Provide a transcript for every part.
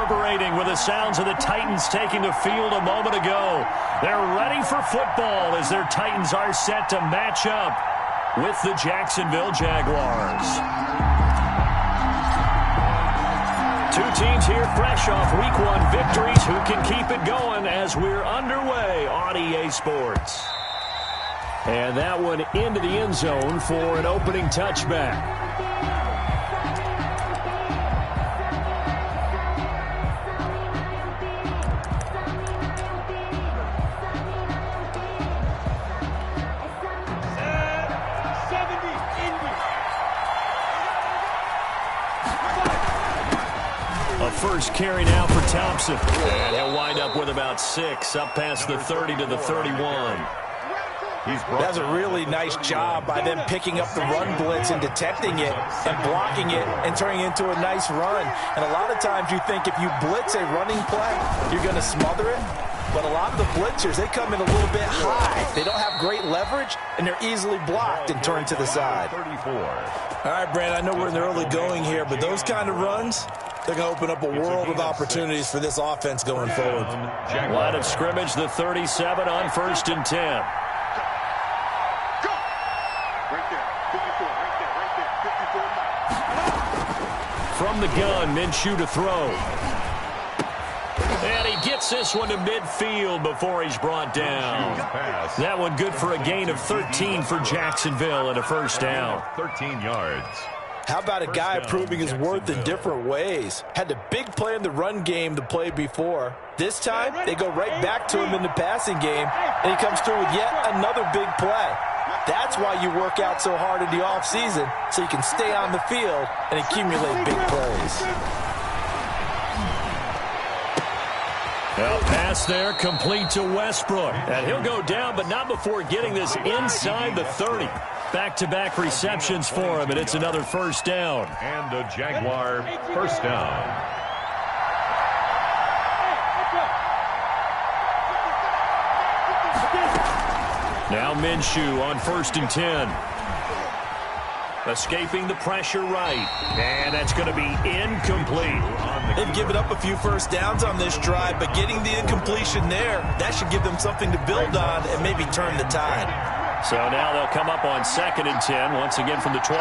reverberating with the sounds of the Titans taking the field a moment ago. They're ready for football as their Titans are set to match up with the Jacksonville Jaguars. Two teams here fresh off Week 1 victories. Who can keep it going as we're underway on EA Sports? And that one into the end zone for an opening touchback. First carry now for Thompson. And he'll wind up with about 6, up past the 30 to the 31. That's a really nice job by them picking up the run blitz and detecting it and blocking it and turning it into a nice run. And a lot of times you think if you blitz a running play, you're going to smother it. But a lot of the blitzers, they come in a little bit high. They don't have great leverage, and they're easily blocked and turned to the side. 34. All right, Brandon, I know we're in the early going here, but those kind of runs, they're going to open up a world of opportunities for this offense going forward. Line of scrimmage, the 37 on 1st and 10. From the gun, Minshew to throw. And he gets this one to midfield before he's brought down. That one good for a gain of 13 for Jacksonville and a first down. 13 yards. How about a guy proving his worth in different ways? Had the big play in the run game the play before. This time, they go right back to him in the passing game, and he comes through with yet another big play. That's why you work out so hard in the offseason, so you can stay on the field and accumulate big plays. A pass there, complete to Westbrook. And he'll go down, but not before getting this inside the 30. Back-to-back receptions for him, and it's another first down. And a Jaguar first down. Now Minshew on 1st and 10. Escaping the pressure right. And that's going to be incomplete. They've given up a few first downs on this drive, but getting the incompletion there, that should give them something to build on and maybe turn the tide. So now they'll come up on 2nd and 10, once again from the 28.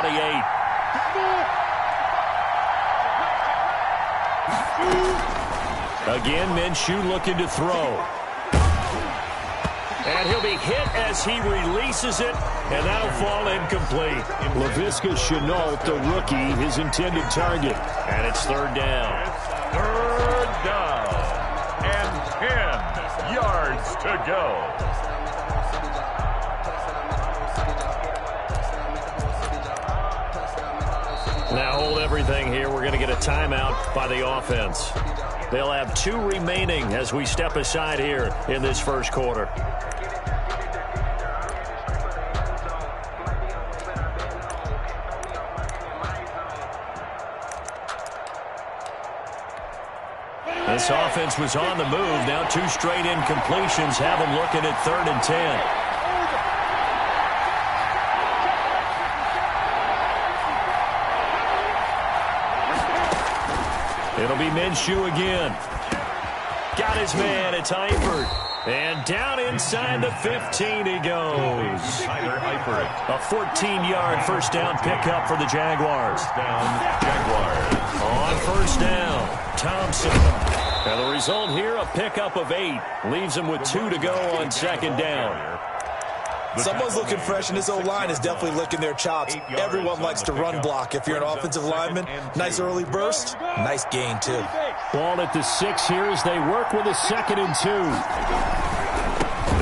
Again, Minshew looking to throw. And he'll be hit as he releases it, and that'll fall incomplete. Laviska Shenault, the rookie, his intended target. And it's 3rd down. 3rd down. And 10 yards to go. Now hold everything here. We're going to get a timeout by the offense. They'll have 2 remaining as we step aside here in this first quarter. This offense was on the move. Now 2 straight incompletions have them looking at 3rd and 10. It'll be Minshew again. Got his man. It's Eifert. And down inside the 15 he goes. A 14-yard first down pickup for the Jaguars. On first down, Thompson. And the result here, a pickup of 8. Leaves him with 2 to go on 2nd down. Someone's looking fresh, and this O-line is definitely licking their chops. Everyone likes to run block. If you're an offensive lineman, nice early burst, nice gain, too. Ball at the 6 here as they work with a 2nd and 2.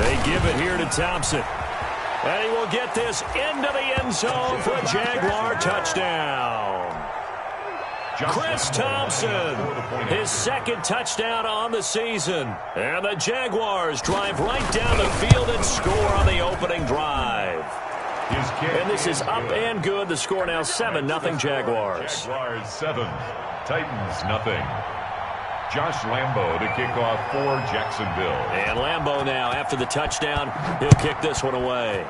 They give it here to Thompson. And he will get this into the end zone for a Jaguar touchdown. Chris Thompson, his 2nd touchdown on the season. And the Jaguars drive right down the field and score on the opening drive. And this is up and good. The score now 7-0 Jaguars. Jaguars 7, Titans nothing. Josh Lambo to kick off for Jacksonville. And Lambo now, after the touchdown, he'll kick this one away.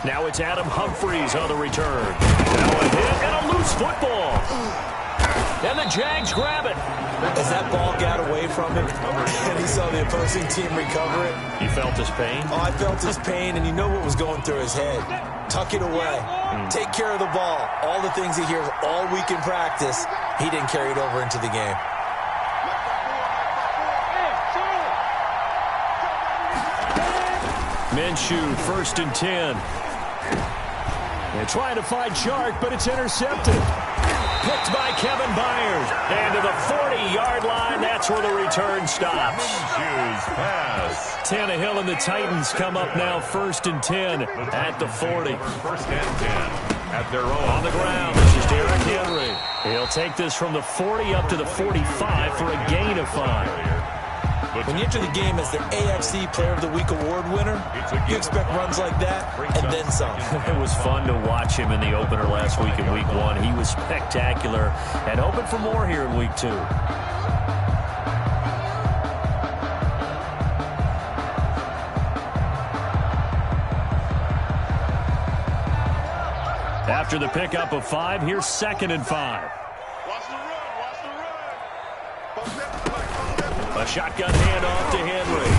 Now it's Adam Humphries on the return. Now a hit and a loose football. And the Jags grab it. As that ball got away from him and he saw the opposing team recover it. You felt his pain? Oh, I felt his pain, and you know what was going through his head. Tuck it away. Take care of the ball. All the things he hears all week in practice, he didn't carry it over into the game. Minshew, 1st and 10. They're trying to find Chark, but it's intercepted. Picked by Kevin Byard. And to the 40-yard line, that's where the return stops. Minshew's pass. Tannehill and the Titans come up now 1st and 10 at the 40. 1st and 10 at their own. On the ground, this is Derrick Henry. He'll take this from the 40 up to the 45 for a gain of 5. When you enter the game as the AFC Player of the Week award winner, you expect runs like that and then some. It was fun to watch him in the opener last week in Week 1. He was spectacular and hoping for more here in Week 2. After the pickup of 5, here's 2nd and 5. A shotgun handoff to Henry.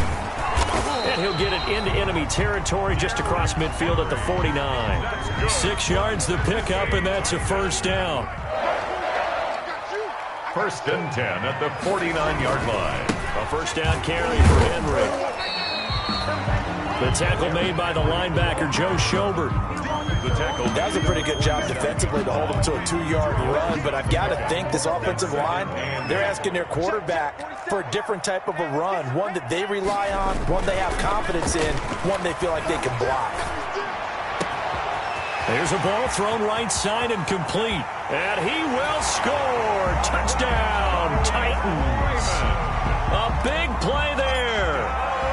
And he'll get it into enemy territory just across midfield at the 49. 6 yards the pickup, and that's a 1st down. 1st and 10 at the 49-yard line. A 1st down carry for Henry. The tackle made by the linebacker, Joe Schobert. That was a pretty good job defensively to hold him to a 2-yard run, but I've got to think this offensive line, they're asking their quarterback for a different type of a run, one that they rely on, one they have confidence in, one they feel like they can block. There's a ball thrown right side and complete, and he will score. Touchdown, Titans. A big play there.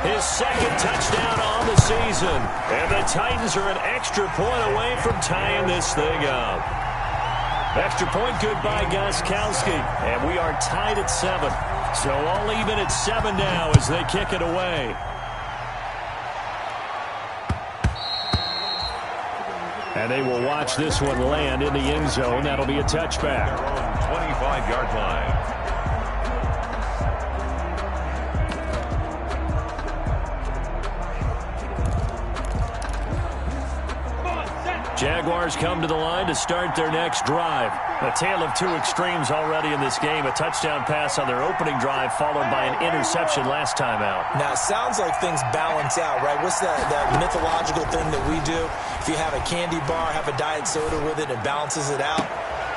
His 2nd touchdown on the season. And the Titans are an extra point away from tying this thing up. Extra point good by Gostkowski. And we are tied at 7. So all even at 7 now as they kick it away. And they will watch this one land in the end zone. That'll be a touchback. 25-yard line. Jaguars come to the line to start their next drive. A tale of 2 extremes already in this game. A touchdown pass on their opening drive followed by an interception last time out. Now, it sounds like things balance out, right? What's that mythological thing that we do? If you have a candy bar, have a diet soda with it, it balances it out.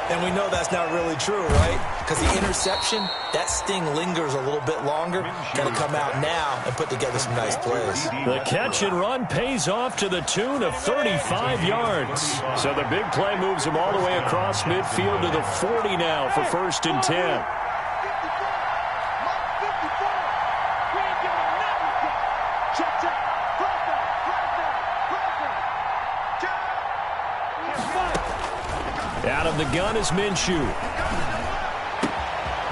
And we know that's not really true, right? Because the interception, that sting lingers a little bit longer. Got to come out now and put together some nice plays. The catch and run pays off to the tune of 35 yards. So the big play moves him all the way across midfield to the 40 now for 1st and 10. Out of the gun is Minshew.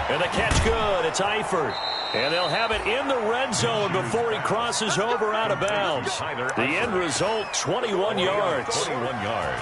And the catch good. It's Eifert. And they'll have it in the red zone before he crosses over out of bounds. The end result, 21 yards. 21 yards.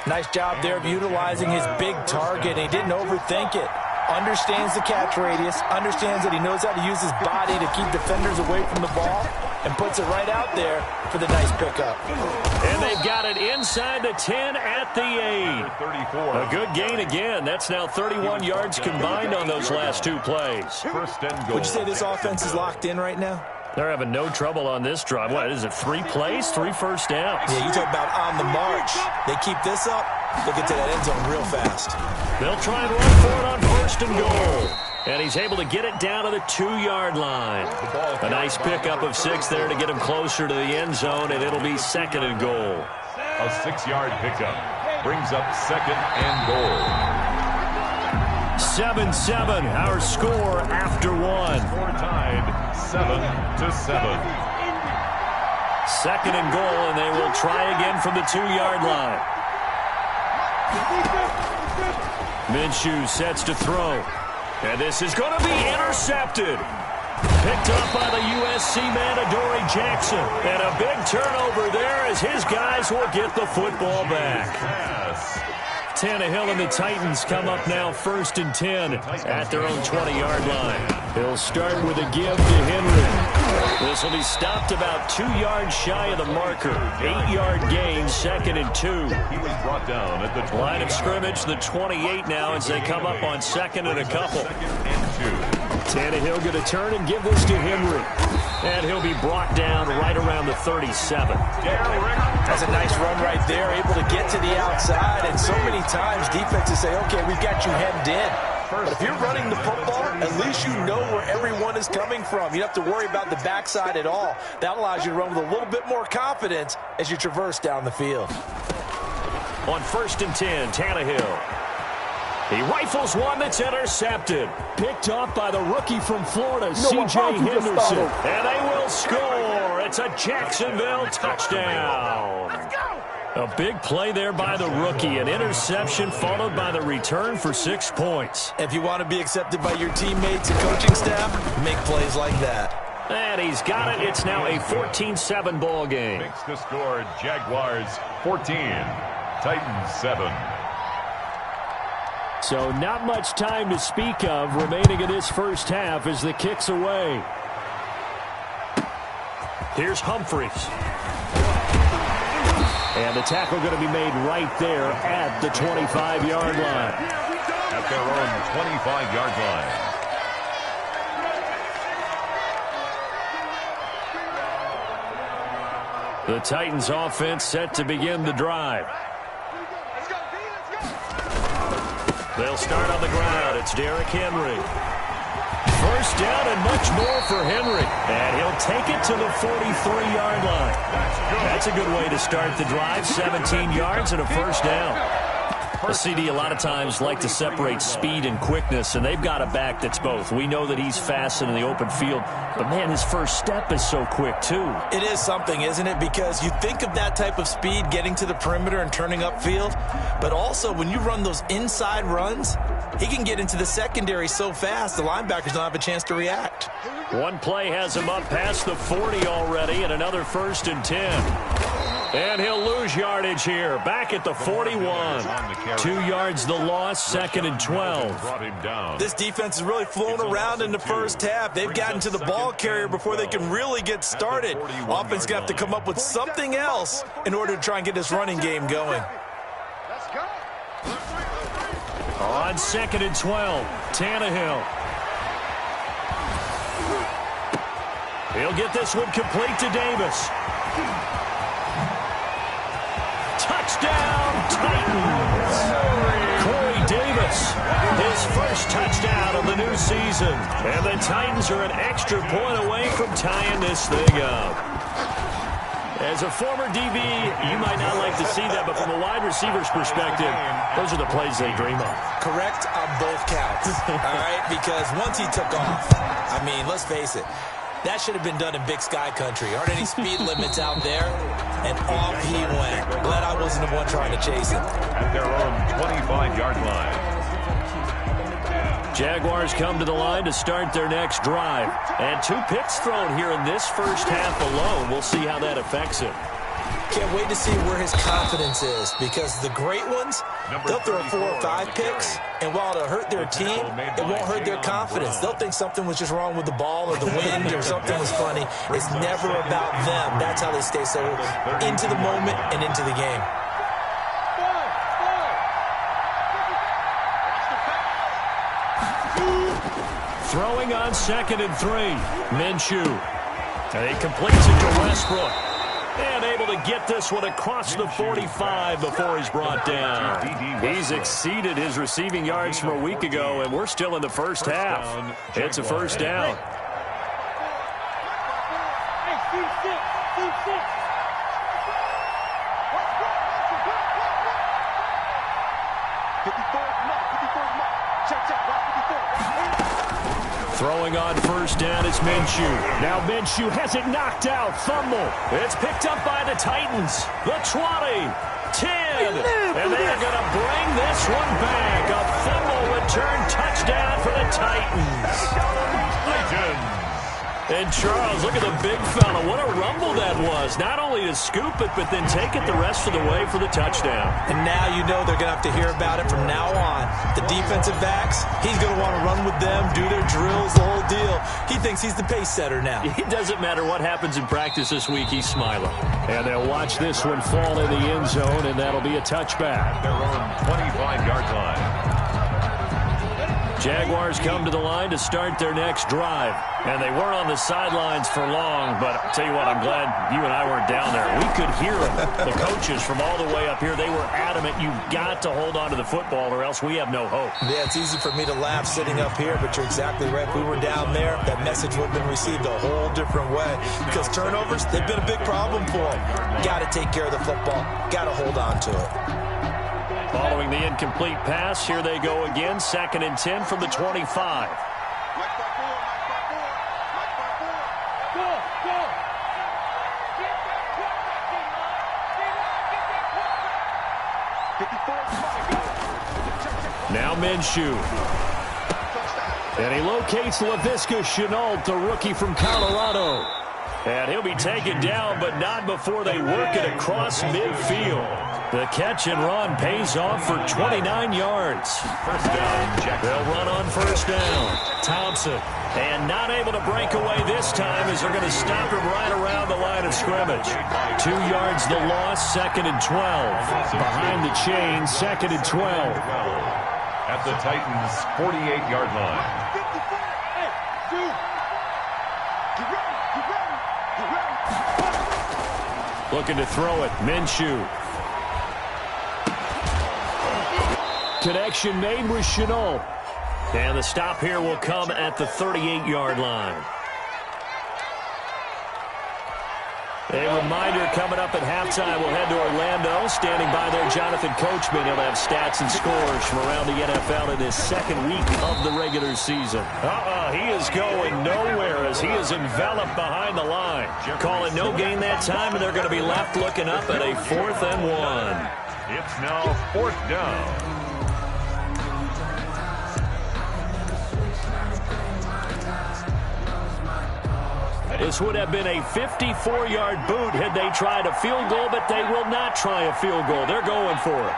Nice job there of utilizing his big target. He didn't overthink it. Understands the catch radius. Understands that he knows how to use his body to keep defenders away from the ball. And puts it right out there for the nice pickup. And they've got it inside the 10 at the 8. 34. A good gain again. That's now 31 yards combined on those last 2 plays. 1st and goal. Would you say this offense is locked in right now? They're having no trouble on this drive. What is it, 3 plays, 3 first downs? Yeah, you talk about on the march. They keep this up, they'll get to that end zone real fast. They'll try and run for it on 1st and goal. And he's able to get it down to the 2-yard line. A nice pickup of 6 there to get him closer to the end zone, and it'll be 2nd and goal. A 6-yard pickup brings up 2nd and goal. 7-7, our score after 1. Score tied 7-7. 2nd and goal, and they will try again from the 2-yard line. Minshew sets to throw. And this is going to be intercepted. Picked up by the USC man, Adoree Jackson. And a big turnover there as his guys will get the football back. Tannehill and the Titans come up now 1st and 10 at their own 20-yard line. He'll start with a give to Henry. This will be stopped about 2 yards shy of the marker. 8-yard gain, 2nd and 2. He was brought down at the Line of scrimmage, the 28 now as they come up on 2nd and a couple. 2nd and 2. Tannehill going to turn and give this to Henry. And he'll be brought down right around the 37. That's a nice run right there, able to get to the outside. And so many times defenses say, okay, we've got you hemmed in. But if you're running the football, at least you know where everyone is coming from. You don't have to worry about the backside at all. That allows you to run with a little bit more confidence as you traverse down the field. On 1st and 10, Tannehill. He rifles one that's intercepted. Picked off by the rookie from Florida, C.J. Henderson. And they will score. It's a Jacksonville touchdown. Let's go. A big play there by the rookie. An interception followed by the return for 6 points. If you want to be accepted by your teammates and coaching staff, make plays like that. And he's got it. It's now a 14-7 ball game. Makes the score Jaguars 14, Titans 7. So not much time to speak of remaining in this first half as the kick's away. Here's Humphries. And the tackle going to be made right there at the 25-yard line. At their own 25-yard line. The Titans offense set to begin the drive. They'll start on the ground. It's Derrick Henry. First down and much more for Henry. And he'll take it to the 43-yard line. That's a good way to start the drive. 17 yards and a first down. The CD a lot of times like to separate speed and quickness, and they've got a back that's both. We know that he's fast in the open field, but, man, his first step is so quick, too. It is something, isn't it? Because you think of that type of speed getting to the perimeter and turning upfield, but also when you run those inside runs, he can get into the secondary so fast the linebackers don't have a chance to react. One play has him up past the 40 already, and another 1st and 10. And he'll lose yardage here, back at the 41. 2 yards the loss, 2nd and 12. This defense has really flown around in the first half. They've gotten to the ball carrier before they can really get started. Offense going to have to come up with something else in order to try and get this running game going. On 2nd and 12, Tannehill. He'll get this one complete to Davis. Touchdown, Titans! Corey Davis, his first touchdown of the new season. And the Titans are an extra point away from tying this thing up. As a former DB, you might not like to see that, but from a wide receiver's perspective, those are the plays they dream of. Correct on both counts, all right? Because once he took off, I mean, let's face it, that should have been done in Big Sky country. Aren't any speed limits out there? And off he went. Glad I wasn't the one trying to chase him. At their own 25-yard line. Jaguars come to the line to start their next drive. And 2 picks thrown here in this first half alone. We'll see how that affects him. Can't wait to see where his confidence is, because the great ones, they'll throw 4 or 5 picks, and while it'll hurt their team, it won't hurt their confidence. They'll think something was just wrong with the ball or the wind or something was funny. It's never about them. That's how they stay so into the moment and into the game. Throwing on 2nd and 3, Minshew. And he completes it to Westbrook. And able to get this one across the 45 before he's brought down. He's exceeded his receiving yards from a week ago, and we're still in the first half. It's a first down. Throwing on first down is Minshew. Now Minshew has it knocked out. Fumble. It's picked up by the Titans. The 20, 10. And they're going to bring this one back. A fumble return touchdown for the Titans. And Charles, look at the big fella. What a rumble that was. Not only to scoop it, but then take it the rest of the way for the touchdown. And now you know they're going to have to hear about it from now on. The defensive backs, he's going to want to run with them, do their drills, the whole deal. He thinks he's the pace setter now. It doesn't matter what happens in practice this week, he's smiling. And they'll watch this one fall in the end zone, and that'll be a touchback. Their own 25-yard line. Jaguars come to the line to start their next drive. And they weren't on the sidelines for long, but I'll tell you what, I'm glad you and I weren't down there. We could hear them, the coaches from all the way up here. They were adamant, you've got to hold on to the football or else we have no hope. Yeah, it's easy for me to laugh sitting up here, but you're exactly right. If we were down there, that message would have been received a whole different way. Because turnovers, they've been a big problem for them. Got to take care of the football. Got to hold on to it. Following the incomplete pass, here they go again. 2nd and 10 from the 25. Now Minshew. And he locates Laviska Shenault, the rookie from Colorado. And he'll be taken down, but not before they work it across midfield. The catch and run pays off for 29 yards. First down, Jackson. They'll run on first down. Thompson. And not able to break away this time as they're going to stop him right around the line of scrimmage. 2 yards the loss, 2nd and 12. Behind the chain, 2nd and 12. At the Titans' 48-yard line. Looking to throw it. Minshew. Connection made with Shenault. And the stop here will come at the 38-yard line. A reminder coming up at halftime. We'll head to Orlando. Standing by there, Jonathan Coachman. He'll have stats and scores from around the NFL in his 2nd week of the regular season. He is going nowhere as he is enveloped behind the line. Call it no gain that time, and they're going to be left looking up at a 4th and 1. It's now 4th down. This would have been a 54-yard boot had they tried a field goal, but they will not try a field goal. They're going for it.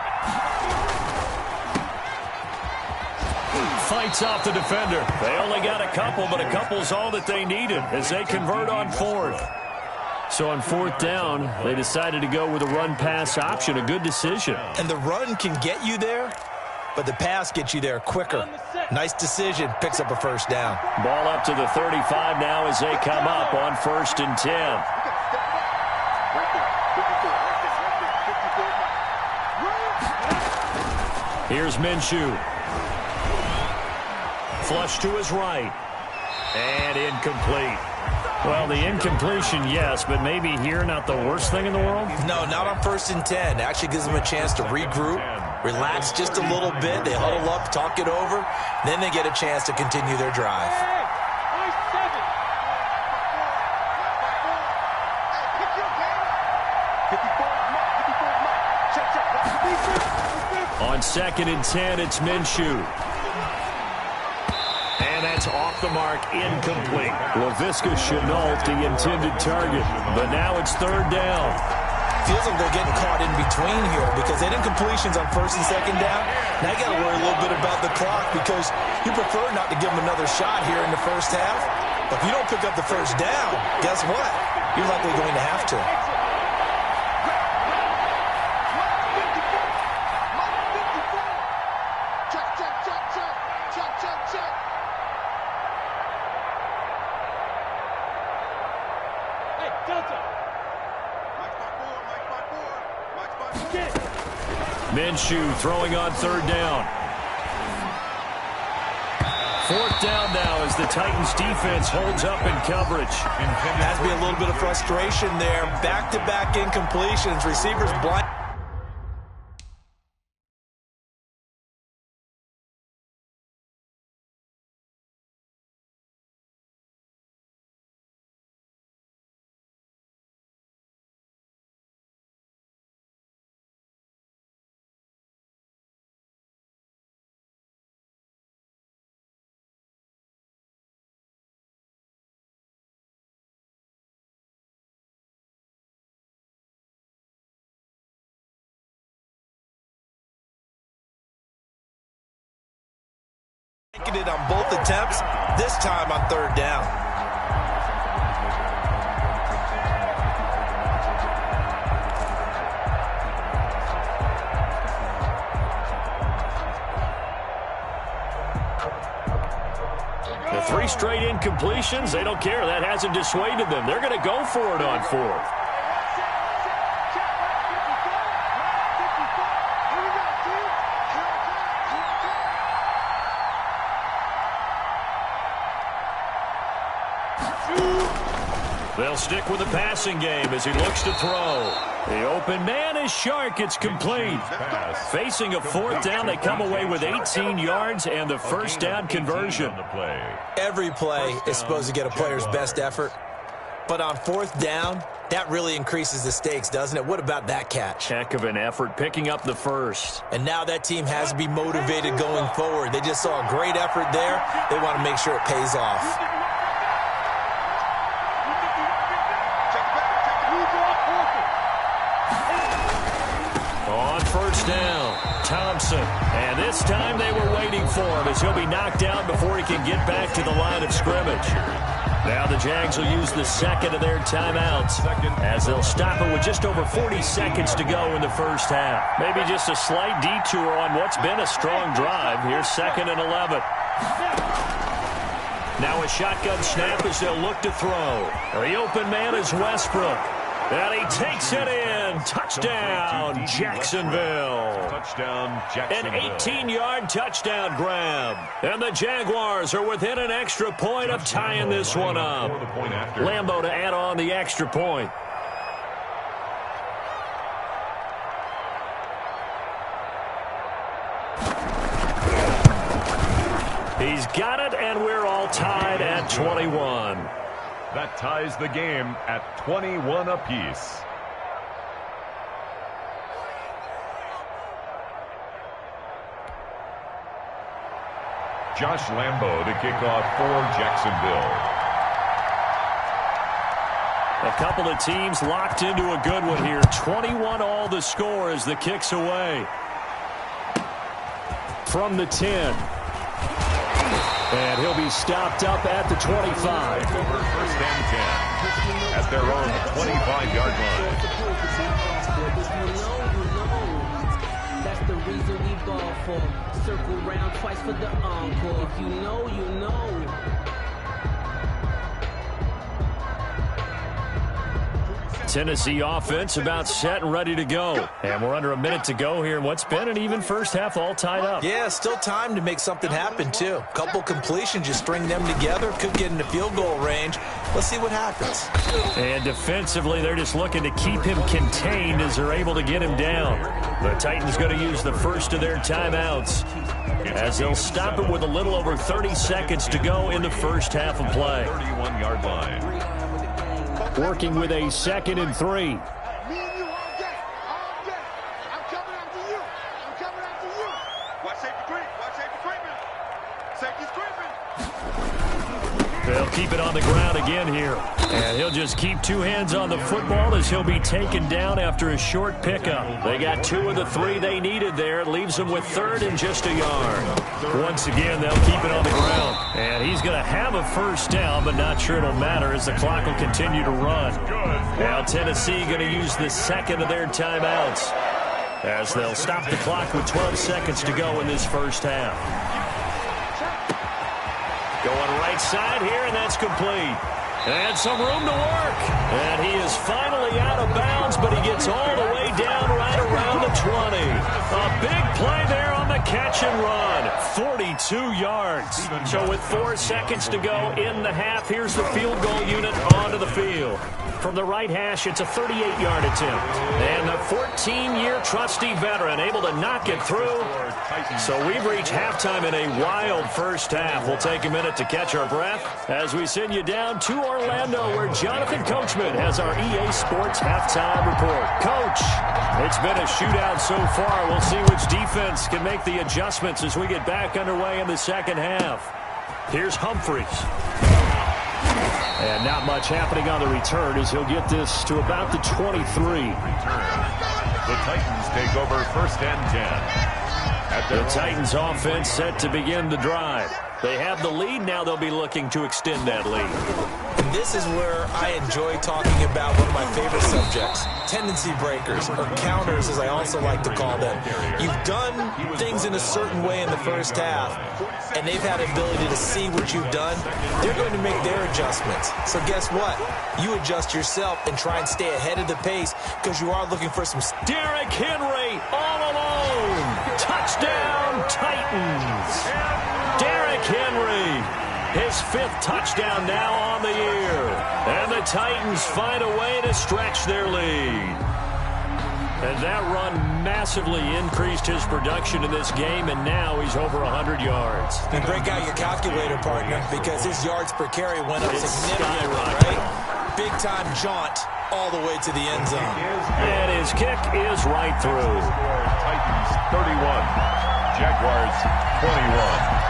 Fights off the defender. They only got a couple, but a couple's all that they needed as they convert on 4th. So on 4th down, they decided to go with a run-pass option. A good decision. And the run can get you there, but the pass gets you there quicker. Nice decision. Picks up a first down. Ball up to the 35 now as they come up on 1st and 10. Here's Minshew. Flush to his right. And incomplete. Well, the incompletion, yes, but maybe here not the worst thing in the world? No, not on 1st and 10. Actually gives them a chance to regroup, relax just a little bit. They huddle up, talk it over. Then they get a chance to continue their drive. On 2nd and 10, it's Minshew. And that's off the mark, incomplete. Laviska Shenault, the intended target. But now it's 3rd down. Feels like they're getting caught in between here because they did incompletions on 1st and 2nd down. Now you got to worry a little bit about the clock because you prefer not to give them another shot here in the first half. But if you don't pick up the first down, guess what? You're likely going to have to. Minshew throwing on 3rd down. 4th down now as the Titans defense holds up in coverage. Has to be a little bit of frustration there. Back-to-back incompletions. Receivers blind. Making it on both attempts, this time on third down. The 3 straight incompletions, they don't care. That hasn't dissuaded them. They're going to go for it on 4th. They'll stick with the passing game as he looks to throw. The open man is Shark. It's complete. Facing a 4th down, they come away with 18 yards and the first down conversion. Every play is supposed to get a player's best effort. But on 4th down, that really increases the stakes, doesn't it? What about that catch? Heck of an effort picking up the first. And now that team has to be motivated going forward. They just saw a great effort there. They want to make sure it pays off. On first down, Thompson. And this time they were waiting for him as he'll be knocked out before he can get back to the line of scrimmage. Now the Jags will use the second of their timeouts as they'll stop it with just over 40 seconds to go in the first half. Maybe just a slight detour on what's been a strong drive. Here's 2nd and 11. Now a shotgun snap as they'll look to throw. The open man is Westbrook. And he takes it in. Touchdown, Jacksonville. Touchdown, Jacksonville. An 18-yard touchdown grab. And the Jaguars are within an extra point of tying this one up. Lambo to add on the extra point. He's got it, and we're all tied at 21. That ties the game at 21 apiece. Josh Lambo to kick off for Jacksonville. A couple of teams locked into a good one here. 21 all the score as the kick's away. From the 10. And he'll be stopped up at the 25. Over 1st and 10 at their own 25-yard line. That's the reason we ball for. Circle round twice for the encore. If you know, you know. Tennessee offense about set and ready to go. And we're under a minute to go here in what's been an even first half, all tied up. Yeah, still time to make something happen, too. Couple completions, just string them together. Could get into field goal range. Let's see what happens. And defensively, they're just looking to keep him contained as they're able to get him down. The Titans going to use the first of their timeouts as they'll stop it with a little over 30 seconds to go in the first half of play. 31-yard line. Working with a 2nd and 3. Me and you all day. All day. I'm coming after you. I'm coming after you. Watch safety creep. Watch safety creeping. Safety's creeping. They'll keep it on the ground again here. And he'll just keep 2 hands on the football as he'll be taken down after a short pickup. They got 2 of the 3 they needed there. It leaves them with 3rd and just a yard. Once again, they'll keep it on the ground. And he's going to have a first down, but not sure it'll matter as the clock will continue to run. Now Tennessee going to use the 2nd of their timeouts as they'll stop the clock with 12 seconds to go in this first half. Going right side here, and that's complete. And some room to work. And he is finally out of bounds, but he gets all the way down right around the 20. A big play there on the catch and run. 42 yards. So with 4 seconds to go in the half, here's the field goal unit onto the field. From the right hash, it's a 38-yard attempt. And the 14-year trusty veteran able to knock it through. So we've reached halftime in a wild first half. We'll take a minute to catch our breath as we send you down to Orlando, where Jonathan Coachman has our EA Sports halftime report. Coach, it's been a shootout so far. We'll see which defense can make the adjustments as we get back underway in the second half. Here's Humphries. And not much happening on the return as he'll get this to about the 23. The Titans take over 1st and 10. The Titans offense set to begin the drive. They have the lead. Now they'll be looking to extend that lead. And this is where I enjoy talking about one of my favorite subjects, tendency breakers, or counters, as I also like to call them. You've done things in a certain way in the first half, and they've had the ability to see what you've done. They're going to make their adjustments. So guess what? You adjust yourself and try and stay ahead of the pace because you are looking for some... Derrick Henry all alone. Touchdown, Titans. Derrick Henry, his 5th touchdown now on the year. And the Titans find a way to stretch their lead. And that run massively increased his production in this game, and now he's over 100 yards. And break out your calculator, partner, because his yards per carry went up significantly, right? Big-time jaunt all the way to the end zone. And his kick is right through. Titans 31, Jaguars 21.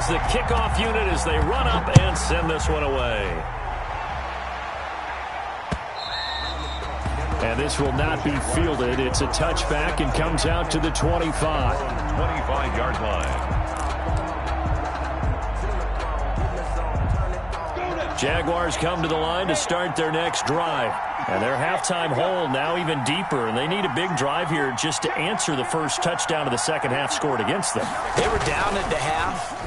The kickoff unit as they run up and send this one away. And this will not be fielded. It's a touchback and comes out to the 25. 25-yard line. Jaguars come to the line to start their next drive. And their halftime hole now even deeper, and they need a big drive here just to answer the first touchdown of the second half scored against them. They were down at the half.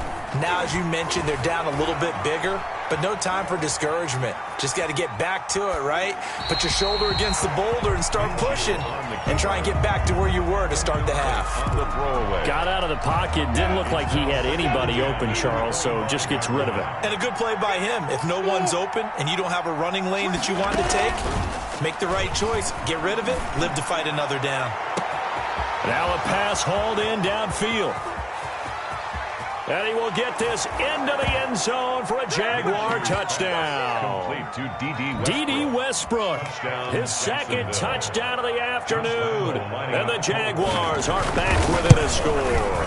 Now, as you mentioned, they're down a little bit bigger, but no time for discouragement. Just got to get back to it, right? Put your shoulder against the boulder and start pushing and try and get back to where you were to start the half. On the throwaway. Got out of the pocket. Didn't look like he had anybody open, Charles, so just gets rid of it. And a good play by him. If no one's open and you don't have a running lane that you want to take, make the right choice. Get rid of it. Live to fight another down. Now a pass hauled in downfield. And he will get this into the end zone for a Jaguar touchdown. Complete to D.D. D.D. Westbrook, his second touchdown of the afternoon. And the Jaguars are back within a score.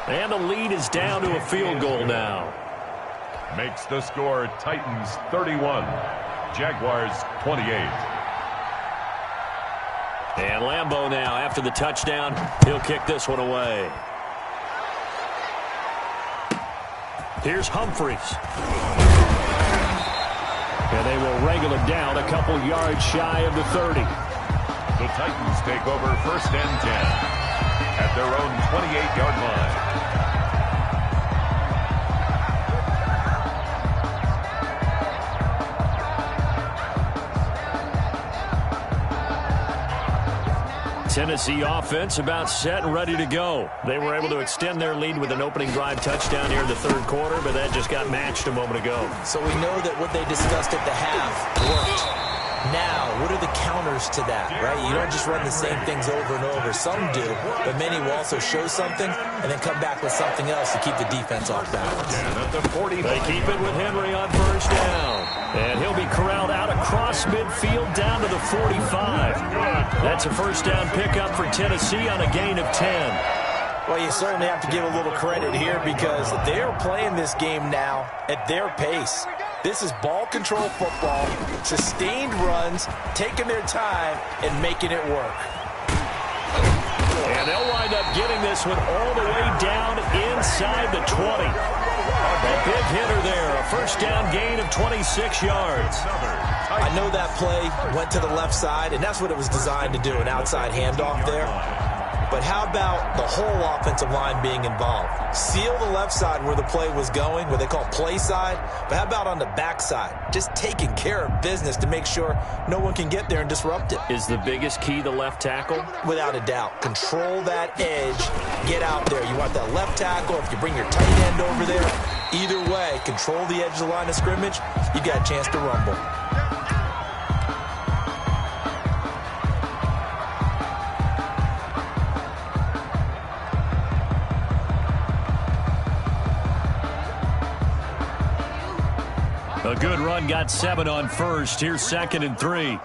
And the lead is down to a field goal now. Makes the score Titans 31, Jaguars 28. And Lambeau now, after the touchdown, he'll kick this one away. Here's Humphries. And they will wrangle it down a couple yards shy of the 30. The Titans take over 1st and 10 at their own 28-yard line. Tennessee offense about set and ready to go. They were able to extend their lead with an opening drive touchdown here in the 3rd quarter, but that just got matched a moment ago. So we know that what they discussed at the half worked. Now, what are the counters to that, right? You don't just run the same things over and over. Some do, but many will also show something and then come back with something else to keep the defense off balance. And at the 40, they keep it with Henry on 1st down. And he'll be corralled out across midfield down to the 45. That's a 1st down pickup for Tennessee on a gain of 10. Well, you certainly have to give a little credit here because they're playing this game now at their pace. This is ball control football, sustained runs, taking their time, and making it work. And they'll wind up getting this one all the way down inside the 20. A big hitter there, a 1st down gain of 26 yards. I know that play went to the left side, and that's what it was designed to do, an outside handoff there. But how about the whole offensive line being involved? Seal the left side where the play was going, what they call play side. But how about on the back side? Just taking care of business to make sure no one can get there and disrupt it. Is the biggest key the left tackle? Without a doubt. Control that edge. Get out there. You want that left tackle. If you bring your tight end over there, either way, control the edge of the line of scrimmage, you got a chance to rumble. A good run, got 7 on 1st. Here's 2nd and 3.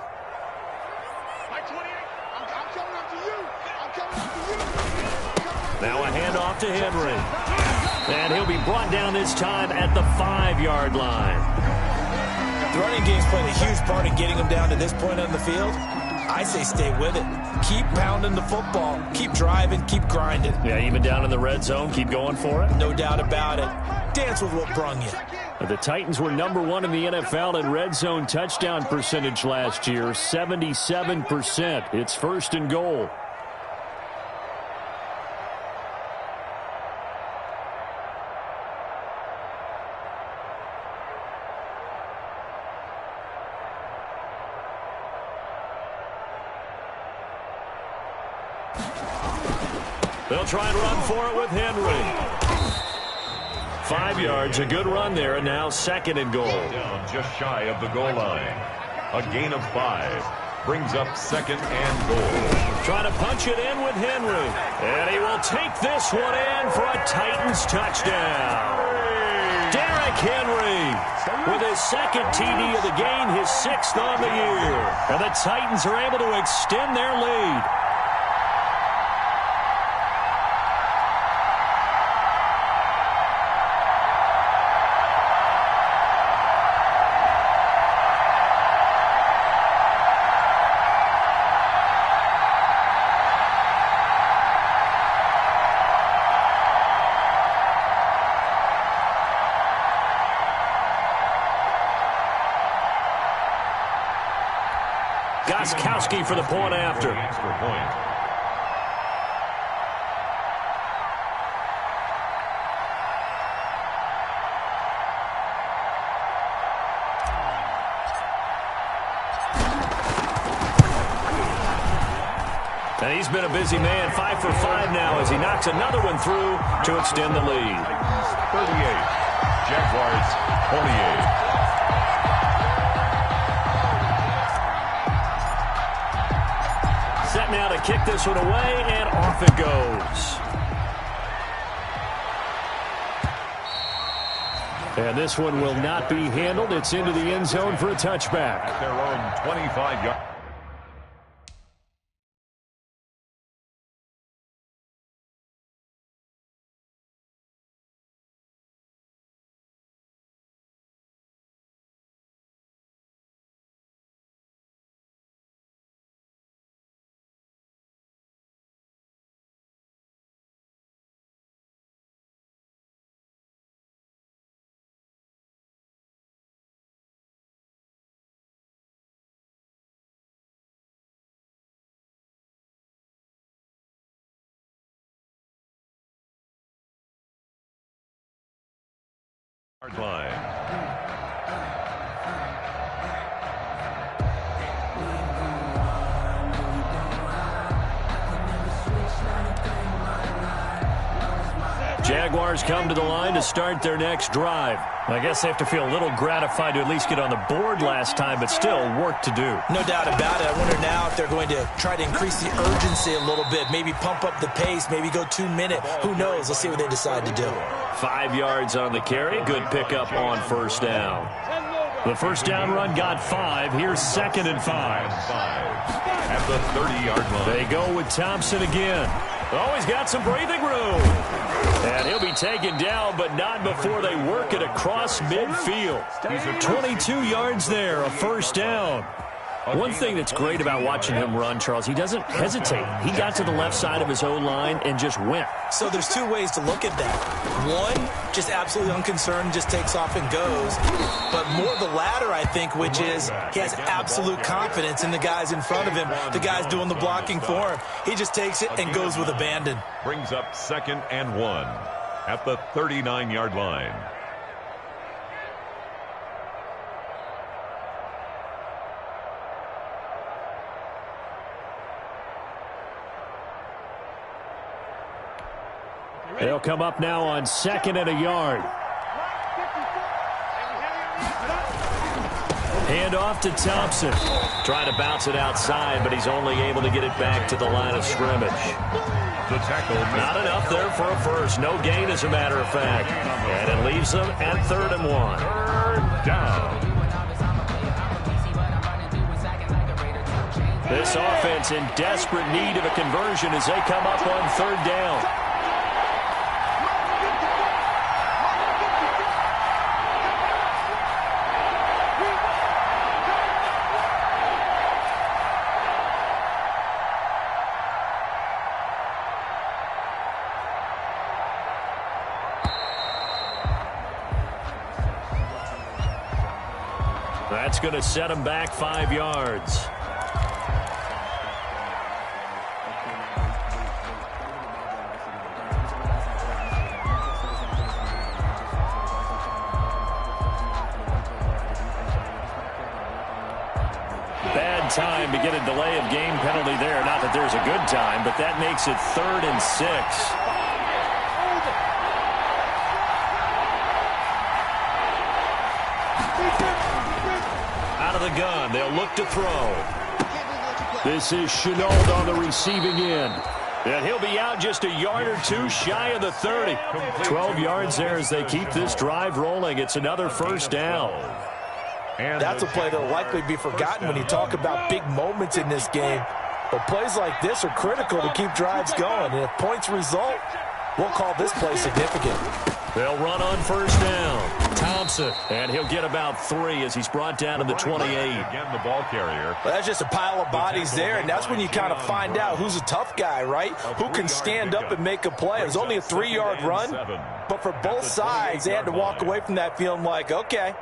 Now a handoff to Henry. And he'll be brought down this time at the 5-yard line. The running game's playing a huge part in getting him down to this point on the field. I say stay with it. Keep pounding the football. Keep driving. Keep grinding. Yeah, even down in the red zone, keep going for it. No doubt about it. Dance with what brung you. The Titans were #1 in the NFL in red zone touchdown percentage last year, 77%. It's 1st and goal. They'll try and run for it with Henry. 5 yards, a good run there, and now 2nd and goal. Down just shy of the goal line. A gain of 5 brings up 2nd and goal. Trying to punch it in with Henry. And he will take this one in for a Titans touchdown. Derrick Henry with his 2nd TD of the game, his 6th on the year. And the Titans are able to extend their lead. Gostkowski for the point after. Extra point. And he's been a busy man, 5 for 5 now as he knocks another one through to extend the lead. 38. Jaguars 28. Set now to kick this one away, and off it goes. And this one will not be handled. It's into the end zone for a touchback. At their own 25-yard. Line. Jaguars come to the line to start their next drive. I guess they have to feel a little gratified to at least get on the board last time, but still work to do. No doubt about it. I wonder now if they're going to try to increase the urgency a little bit, maybe pump up the pace, maybe go 2-minute. Who knows? Let's see what they decide to do. 5 yards on the carry. Good pickup on 1st down. The 1st down run got 5. Here's 2nd and 5. At the 30-yard line. They go with Thompson again. Oh, he's got some breathing room. And he'll be taken down, but not before they work it across midfield. 22 yards there, a 1st down. One thing that's great about watching him run, Charles, he doesn't hesitate. He got to the left side of his own line and just went. So there's 2 ways to look at that. One, just absolutely unconcerned, just takes off and goes. But more the latter, I think, which is he has absolute confidence in the guys in front of him, the guys doing the blocking for him. He just takes it and goes with abandon. Brings up 2nd and 1 at the 39-yard line. They'll come up now on 2nd and a yard. Hand off to Thompson. Trying to bounce it outside, but he's only able to get it back to the line of scrimmage. The tackle. Not enough there for a first. No gain, as a matter of fact. And it leaves them at 3rd and 1. 3rd down. This offense in desperate need of a conversion as they come up on 3rd down. That's going to set him back 5 yards. Bad time to get a delay of game penalty there. Not that there's a good time, but that makes it 3rd and 6. Out of the gun, they'll look to throw. This is Shenault on the receiving end. And he'll be out just a yard or two shy of the 30. 12 yards there as they keep this drive rolling. It's another first down. And that's a play that will likely be forgotten when you talk about big moments in this game. But plays like this are critical to keep drives going. And if points result, we'll call this play significant. They'll run on first down. Thompson, and he'll get about 3 as he's brought down to the 28. Again, the ball carrier. Well, that's just a pile of bodies there, and that's when you kind of find out who's a tough guy, right? Who can stand up and make a play. It was only a 3-yard run, but for both sides, they had to walk away from that feeling like, okay,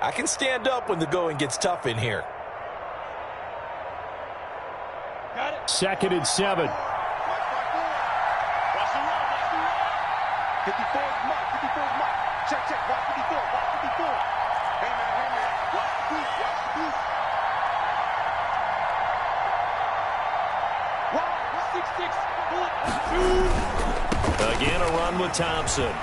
I can stand up when the going gets tough in here. 2nd and 7. 54 mark, 54 mark. Check, check, watch 54, watch 54. Hey, man, watch the beat, watch the beat. Wow, 6-6, Again, a run with Thompson.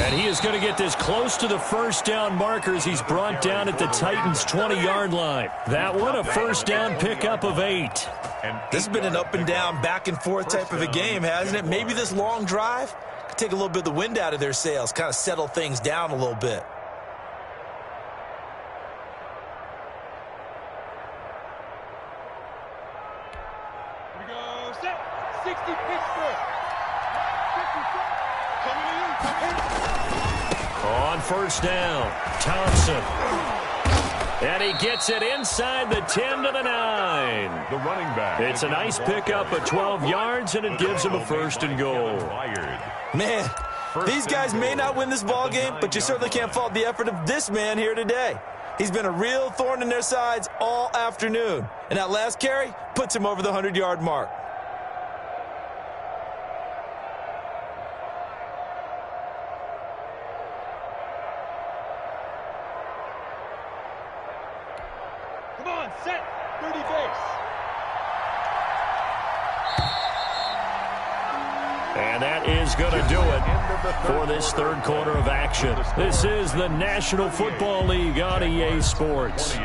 And he is going to get this close to the first down marker as he's brought down at the Titans' 20-yard line. That one, a first down pickup of 8. This has been an up and down, back and forth type of a game, hasn't it? Maybe this long drive could take a little bit of the wind out of their sails, kind of settle things down a little bit. Here we go, set. 60 Pittsburgh. 54. Coming in. On first down, Thompson. And he gets it inside the 10 to the 9. The running back. It's a nice pickup of 12 yards, and it gives him a 1st and goal. Man, these guys may not win this ball game, but you certainly can't fault the effort of this man here today. He's been a real thorn in their sides all afternoon. And that last carry puts him over the 100-yard mark. Come on, set. 30 base. And that is going to do it for this 3rd quarter of action. This is the National Football League on EA Sports.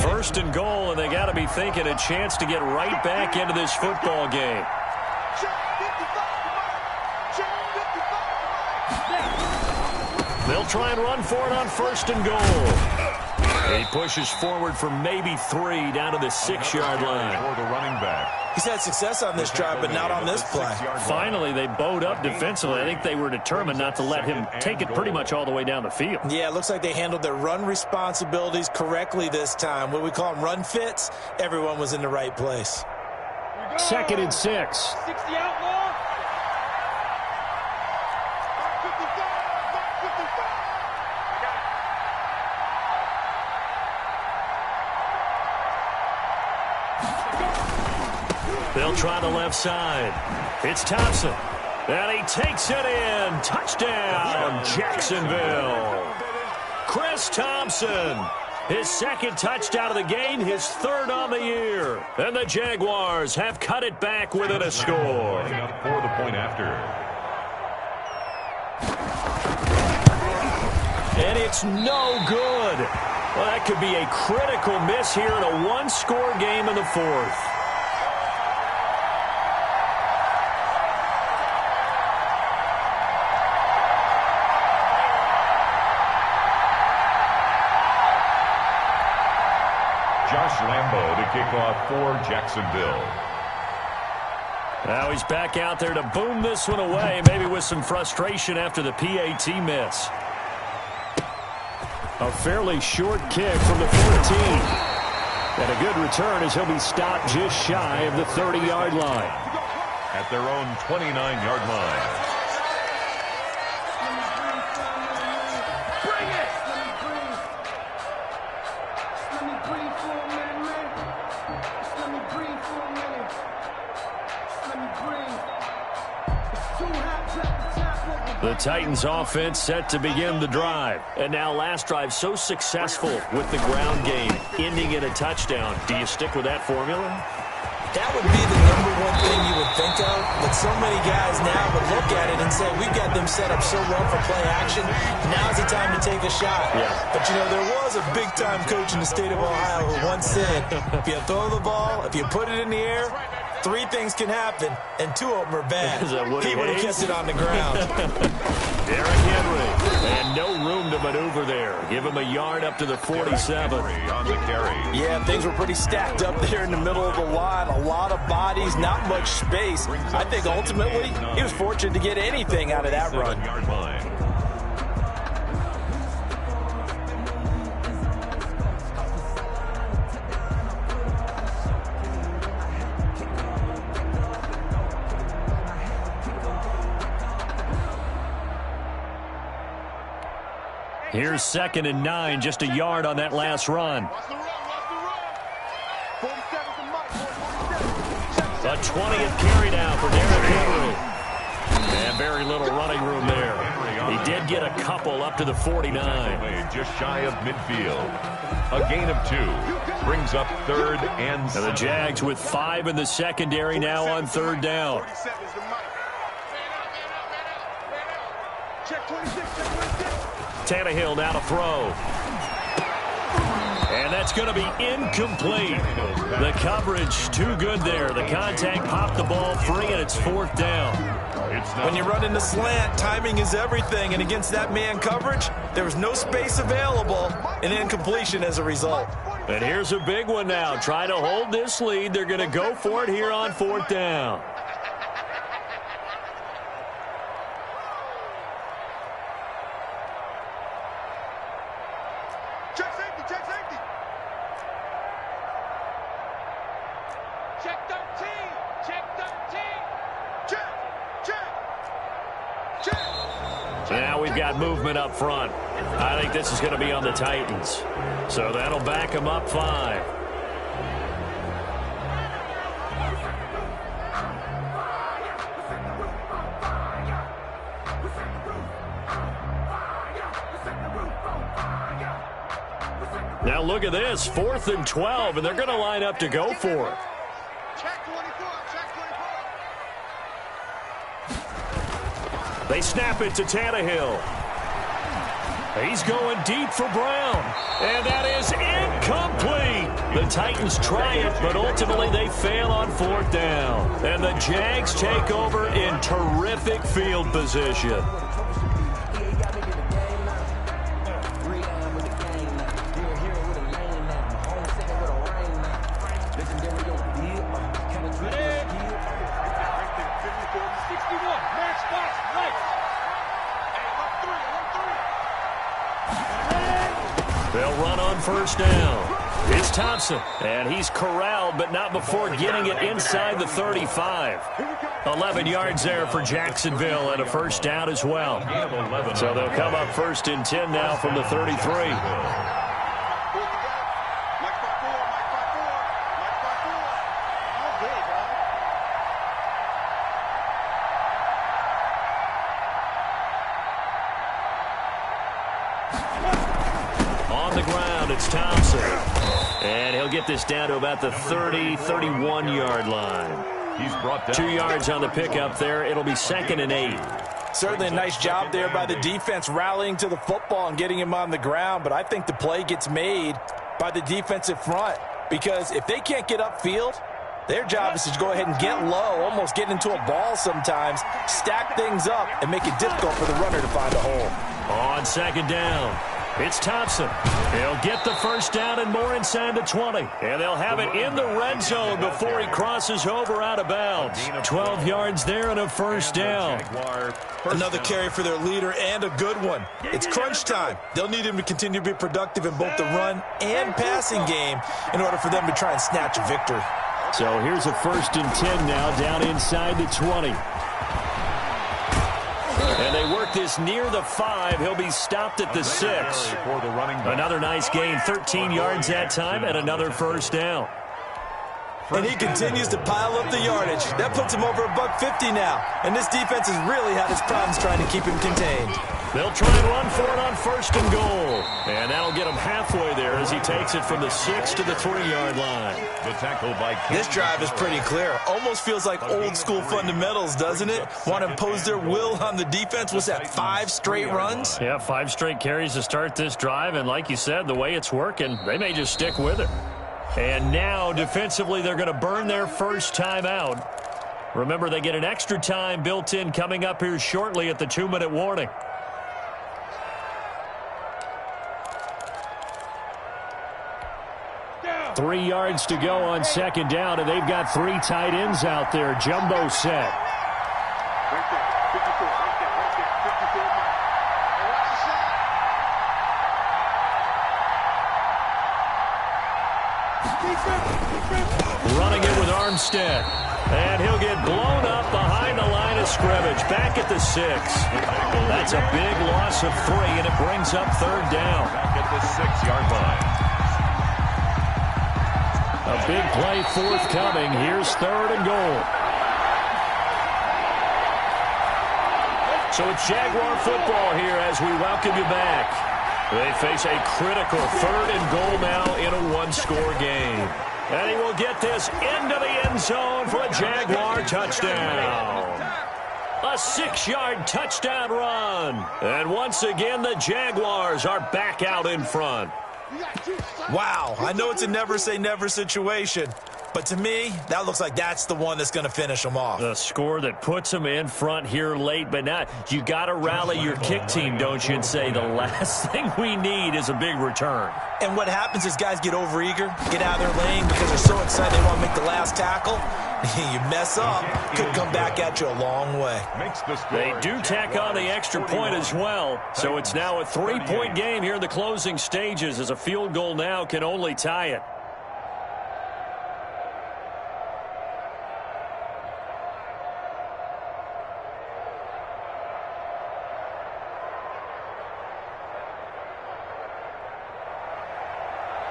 First and goal, and they got to be thinking a chance to get right back into this football game. They'll try and run for it on 1st and goal. He pushes forward for maybe 3 down to the 6-yard line. For the running back. He's had success on this drive, but not on this play. Finally, they bowed up defensively. I think they were determined not to let him take it pretty much all the way down the field. Yeah, it looks like they handled their run responsibilities correctly this time. What we call them run fits, everyone was in the right place. 2nd and 6. 60 outlaw. They'll try the left side. It's Thompson. And he takes it in. Touchdown, Jacksonville. Chris Thompson. His 2nd touchdown of the game, his 3rd on the year. And the Jaguars have cut it back within a score. For the point after. And it's no good. Well, that could be a critical miss here in a 1-score game in the 4th. Josh Lambo to kick off for Jacksonville. Now he's back out there to boom this one away, maybe with some frustration after the PAT miss. A fairly short kick from the 14. And a good return as he'll be stopped just shy of the 30-yard line. At their own 29-yard line. The Titans offense set to begin the drive. And now last drive so successful with the ground game, ending in a touchdown. Do you stick with that formula? That would be the number one thing you would think of, but so many guys now would look at it and say, we've got them set up so well for play action, now's the time to take a shot. Yeah. But, you know, there was a big-time coach in the state of Ohio who once said, if you throw the ball, if you put it in the air, 3 things can happen, and 2 of them are bad. He would have kept it on the ground. Derrick Henry, and no room to maneuver there. Give him a yard up to the 47. On the carry. Yeah, things were pretty stacked up there in the middle of the line. A lot of bodies, not much space. I think ultimately he was fortunate to get anything out of that run. 7-yard line. Here's 2nd and 9, just a yard on that last run. A 20th carry now for Derrick Henry. And very little running room there. He did get a couple up to the 49. Just shy of midfield. A gain of 2 brings up 3rd and 7. And the Jags with 5 in the secondary now on 3rd down. Tannehill now to throw. And that's going to be incomplete. The coverage too good there. The contact popped the ball free, and it's 4th down. When you run in the slant, timing is everything. And against that man coverage, there was no space available, and incompletion as a result. And here's a big one now. Trying to hold this lead. They're going to go for it here on 4th down. Check safety, check safety. Check 13, check 13. Check, check, check. Now we've got movement up front. I think this is going to be on the Titans. So that'll back them up 5. Now look at this, 4th and 12, and they're going to line up to go for it. Check 24, check 24. They snap it to Tannehill. He's going deep for Brown, and that is incomplete. The Titans try it, but ultimately they fail on 4th down. And the Jags take over in terrific field position. They'll run on 1st down. It's Thompson, and he's corralled, but not before getting it inside the 35. 11 yards there for Jacksonville, and a 1st down as well. So they'll come up 1st and 10 now from the 33. On the ground, it's Thompson. And he'll get this down to about the 30, 31-yard line. He's brought down 2 yards on the pickup there. It'll be 2nd and 8. Certainly a nice job there by the defense rallying to the football and getting him on the ground, but I think the play gets made by the defensive front because if they can't get upfield, their job is to go ahead and get low, almost get into a ball sometimes, stack things up, and make it difficult for the runner to find a hole. On 2nd down, It's Thompson. He'll get the first down and more inside the 20. And they'll have it in the red zone before he crosses over out of bounds. 12 yards there and a first down. Another carry for their leader and a good one. It's crunch time. They'll need him to continue to be productive in both the run and passing game in order for them to try and snatch a victory. So here's a 1st and 10 now down inside the 20. And they work this near the 5. He'll be stopped at the 6. Another nice gain, 13 yards that time, and another first down. And he continues to pile up the yardage. That puts him over $150 now. And this defense has really had its problems trying to keep him contained. They'll try and run for it on 1st and goal. And that'll get him halfway there as he takes it from the 6 to the 3-yard line. The tackle by this drive is pretty clear. Almost feels like old school fundamentals, doesn't it? Want to impose their will on the defense. What's that, 5 straight runs? Yeah, 5 straight carries to start this drive. And like you said, the way it's working, they may just stick with it. And now, defensively, they're going to burn their first time out. Remember, they get an extra time built in coming up here shortly at the 2-minute warning. Down. 3 yards to go on 2nd down, and they've got 3 tight ends out there. Jumbo set. Right there. 54. Right there. Right there. 54. Hey, watch the shot. Running it with Armstead. And he'll get blown up behind the line of scrimmage. Back at the 6. That's a big loss of 3, and it brings up 3rd down. Back at the 6-yard line. A big play forthcoming. Here's 3rd and goal. So it's Jaguar football here as we welcome you back. They face a critical 3rd and goal now in a 1-score game. And he will get this into the end zone for a Jaguar touchdown. A 6-yard touchdown run. And once again, the Jaguars are back out in front. Wow, I know it's a never-say-never situation, but to me, that looks like that's the one that's going to finish them off. The score that puts them in front here late, but now you got to rally your kick team, don't you, and say the last thing we need is a big return. And what happens is guys get overeager, get out of their lane because they're so excited they want to make the last tackle. You mess up, could come back at you a long way. They do tack on the extra point as well, so it's now a 3-point game here in the closing stages as a field goal now can only tie it.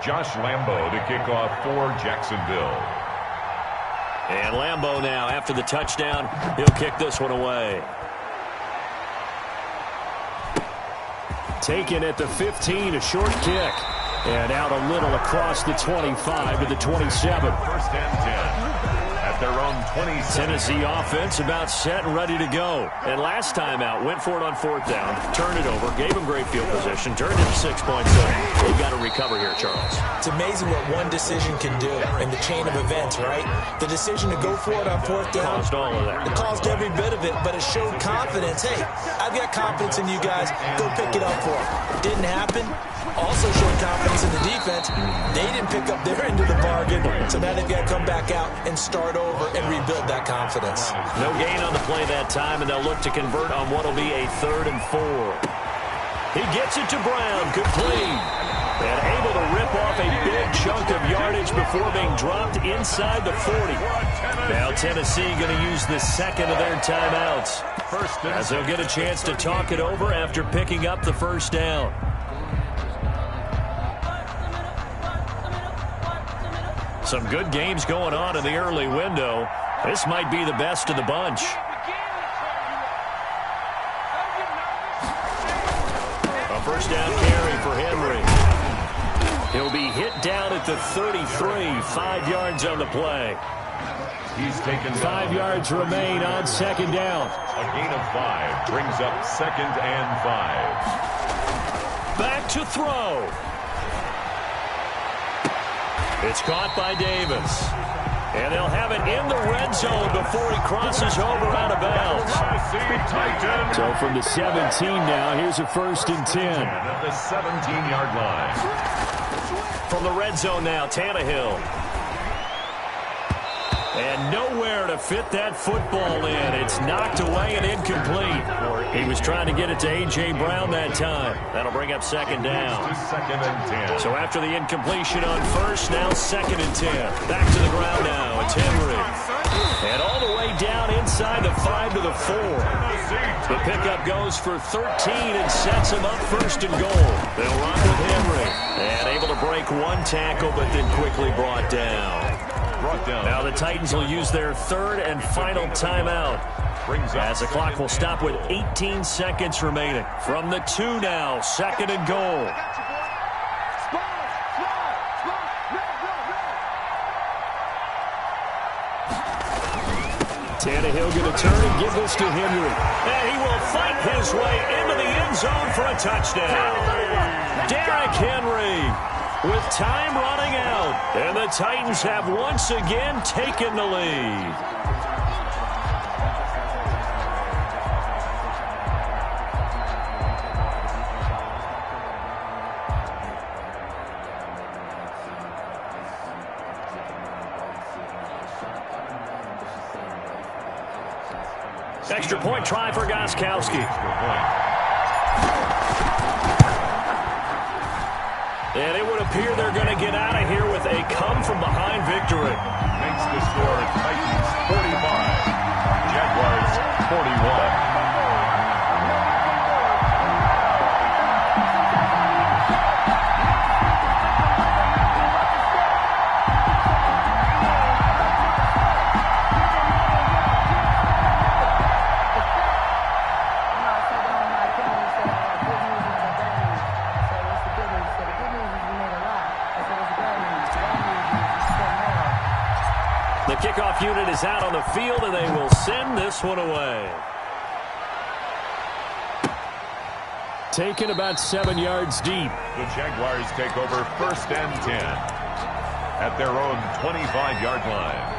Josh Lambo to kick off for Jacksonville. And Lambo now, after the touchdown, he'll kick this one away. Taken at the 15, a short kick. And out a little across the 25 to the 27. 1st and 10. At their own 27. Tennessee offense about set and ready to go. And last time out, went for it on 4th down, turned it over, gave him great field position, turned it to 6 points. So they've got to recover here, Charles. It's amazing what one decision can do in the chain of events, right? The decision to go for it on 4th down. Caused all of that. It caused every bit of it, but it showed confidence. Hey, I've got confidence in you guys. Go pick it up for it. Didn't happen. Also showed confidence in the defense. They didn't pick up their end of the bargain, so now they've got to come back out and start over and rebuild that confidence. No gain on the play that time, and they'll look to convert on what will be a 3rd and 4. He gets it to Brown, complete. And able to rip off a big chunk of yardage before being dropped inside the 40. Now Tennessee going to use the 2nd of their timeouts, as they'll get a chance to talk it over after picking up the 1st down. Some good games going on in the early window. This might be the best of the bunch. A 1st down carry for Henry. He'll be hit down at the 33, 5 yards on the play. He's taken 5 yards remain on 2nd down. A gain of 5 brings up 2nd and 5. Back to throw. It's caught by Davis. And they'll have it in the red zone before he crosses over out of bounds. So from the 17 now, here's a 1st and 10. At the 17-yard line. From the red zone now, Tannehill. And nowhere to fit that football in. It's knocked away and incomplete. He was trying to get it to A.J. Brown that time. That'll bring up 2nd down. 2nd and 10. So after the incompletion on 1st, now 2nd and 10. Back to the ground now. It's Henry. And all the way down inside the 5 to the 4. The pickup goes for 13 and sets him up 1st and goal. They'll run with Henry. And able to break one tackle, but then quickly brought down. Now the Titans will use their 3rd and final timeout, as the clock will stop with 18 seconds remaining. From the 2 now, 2nd and goal. Tannehill going to turn and give this to Henry. And he will fight his way into the end zone for a touchdown. Derrick Henry with time running out. And the Titans have once again taken the lead. Extra point try for Gostkowski. And it would appear they're going to get out of here with a come-from-behind victory. Makes the score Titans 45, Jaguars 41. Kickoff unit is out on the field, and they will send this one away. Taken about 7 yards deep. The Jaguars take over 1st and 10 at their own 25-yard line.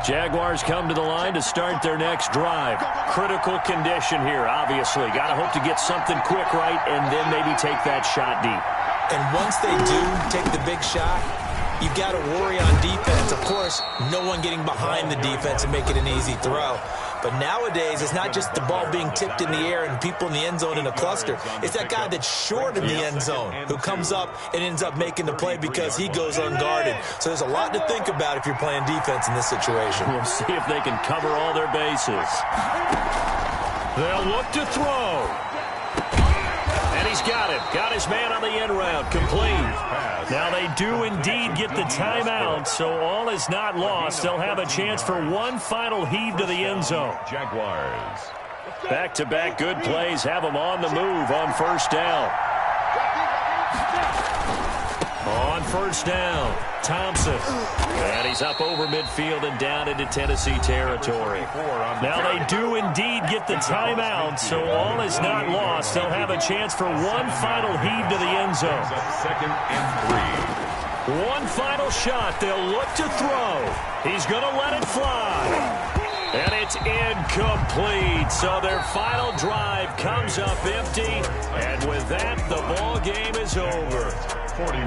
Jaguars come to the line to start their next drive. Critical condition here, obviously. Got to hope to get something quick right and then maybe take that shot deep. And once they do take the big shot, you've got to worry on defense. Of course, no one getting behind the defense and make it an easy throw. But nowadays, it's not just the ball being tipped in the air and people in the end zone in a cluster. It's that guy that's short in the end zone who comes up and ends up making the play because he goes unguarded. So there's a lot to think about if you're playing defense in this situation. We'll see if they can cover all their bases. They'll look to throw. And he's got it. Got his man on the end route. Complete. Now they do indeed get the timeout, so all is not lost. They'll have a chance for one final heave to the end zone. Jaguars. Back-to-back good plays have them on the move on 1st down. On 1st down, Thompson. And he's up over midfield and down into Tennessee territory. Now they do indeed get the timeout, so all is not lost. They'll have a chance for one final heave to the end zone. 2nd and 3. One final shot. They'll look to throw. He's going to let it fly. And it's incomplete. So their final drive comes up empty. And with that, the ball game is over. 41.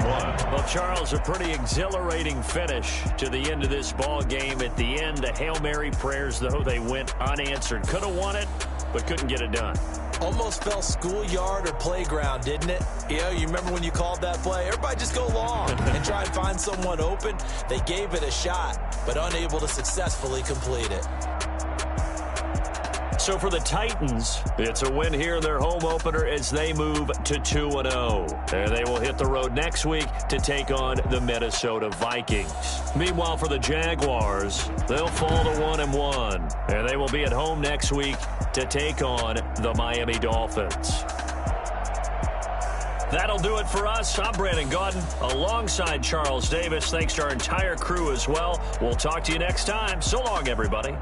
Well, Charles, a pretty exhilarating finish to the end of this ball game. At the end, the Hail Mary prayers, though, they went unanswered. Could have won it, but couldn't get it done. Almost felt schoolyard or playground, didn't it? You know, you remember when you called that play? Everybody just go long and try and find someone open. They gave it a shot, but unable to successfully complete it. So for the Titans, it's a win here in their home opener as they move to 2-0. And they will hit the road next week to take on the Minnesota Vikings. Meanwhile, for the Jaguars, they'll fall to 1-1. And they will be at home next week to take on the Miami Dolphins. That'll do it for us. I'm Brandon Gaudin alongside Charles Davis. Thanks to our entire crew as well. We'll talk to you next time. So long, everybody.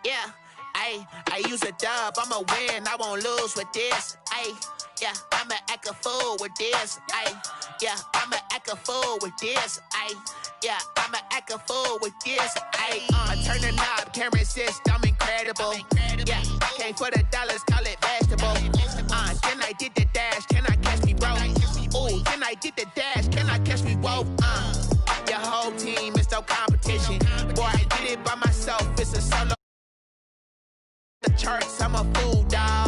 Yeah, I use a dub, I'ma win, I won't lose with this. Yeah, I'ma act a fool with this. Yeah, I'ma act a fool with this. Yeah, I'ma act a fool with this. I turn the knob, can't resist, I'm incredible. Yeah, came for the dollars, call it vegetable. Then I did the dash, can I catch me, bro? Ooh, then I did the dash, can I catch me, whoa? Your whole team is no competition. Boy, I did it by myself, it's a solo. The charts, I'm a fool, dog.